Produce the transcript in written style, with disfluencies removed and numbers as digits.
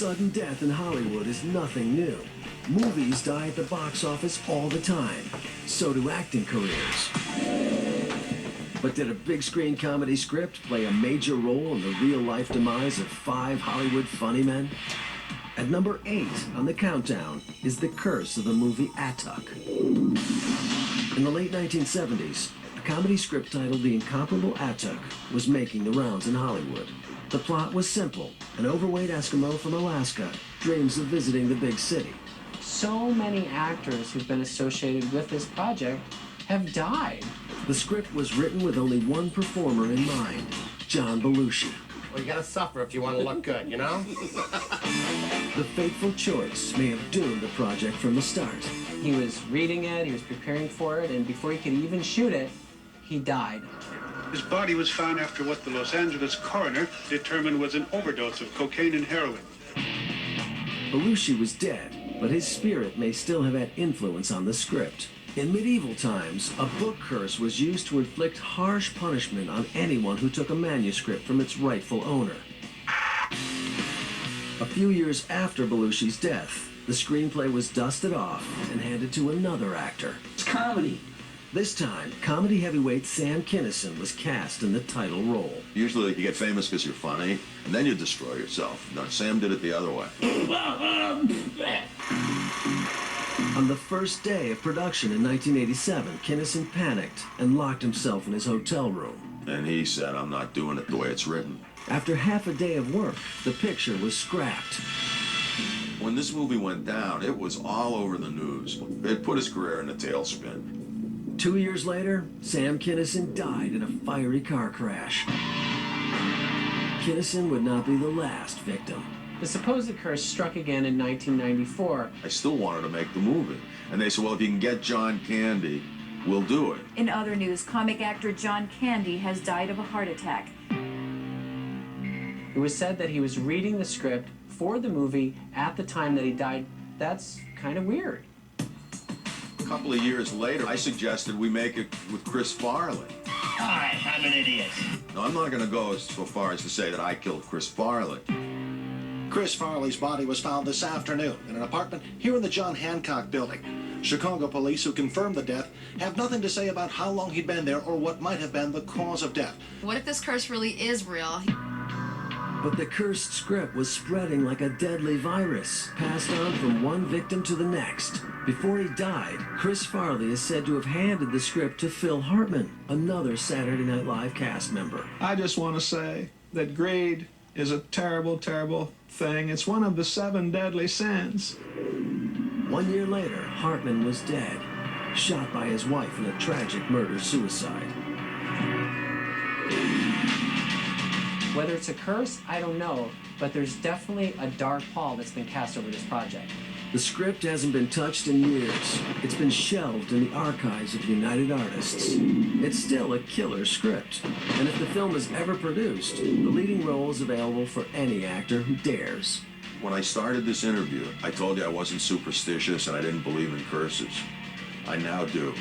Sudden death in Hollywood is nothing new. Movies die at the box office all the time. So do acting careers. But did a big screen comedy script play a major role in the real-life demise of 5 Hollywood funny men? At number 8 on the countdown is The Curse of the movie Atuk. In the late 1970s, a comedy script titled The Incomparable Atuk was making the rounds in Hollywood. The plot was simple. An overweight Eskimo from Alaska dreams of visiting the big city. So many actors who've been associated with this project have died. The script was written with only one performer in mind, John Belushi. Well, you gotta suffer if you want to look good, you know? The fateful choice may have doomed the project from the start. He was reading it, he was preparing for it, and before he could even shoot it, he died. His body was found after what the Los Angeles coroner determined was an overdose of cocaine and heroin. Belushi was dead, but his spirit may still have had influence on the script. In medieval times, a book curse was used to inflict harsh punishment on anyone who took a manuscript from its rightful owner. A few years after Belushi's death, the screenplay was dusted off and handed to another actor. It's comedy. This time, comedy heavyweight Sam Kinison was cast in the title role. Usually you get famous because you're funny, and then you destroy yourself. No, Sam did it the other way. On the first day of production in 1987, Kinison panicked and locked himself in his hotel room. And he said, I'm not doing it the way it's written. After half a day of work, the picture was scrapped. When this movie went down, it was all over the news. It put his career in a tailspin. 2 years later, Sam Kinison died in a fiery car crash. Kinison would not be the last victim. The supposed curse struck again in 1994. I still wanted to make the movie. And they said, well, if you can get John Candy, we'll do it. In other news, comic actor John Candy has died of a heart attack. It was said that he was reading the script for the movie at the time that he died. That's kind of weird. A couple of years later, I suggested we make it with Chris Farley. Hi, I'm an idiot. No, I'm not going to go so far as to say that I killed Chris Farley. Chris Farley's body was found this afternoon in an apartment here in the John Hancock building. Chicago police, who confirmed the death, have nothing to say about how long he'd been there or what might have been the cause of death. What if this curse really is real? But the cursed script was spreading like a deadly virus, passed on from one victim to the next. Before he died, Chris Farley is said to have handed the script to Phil Hartman, another Saturday Night Live cast member. I just want to say that greed is a terrible, terrible thing. It's one of the 7 deadly sins. 1 year later, Hartman was dead, shot by his wife in a tragic murder-suicide. Whether it's a curse, I don't know, but there's definitely a dark pall that's been cast over this project. The script hasn't been touched in years. It's been shelved in the archives of United Artists. It's still a killer script. And if the film is ever produced, the leading role is available for any actor who dares. When I started this interview, I told you I wasn't superstitious and I didn't believe in curses. I now do.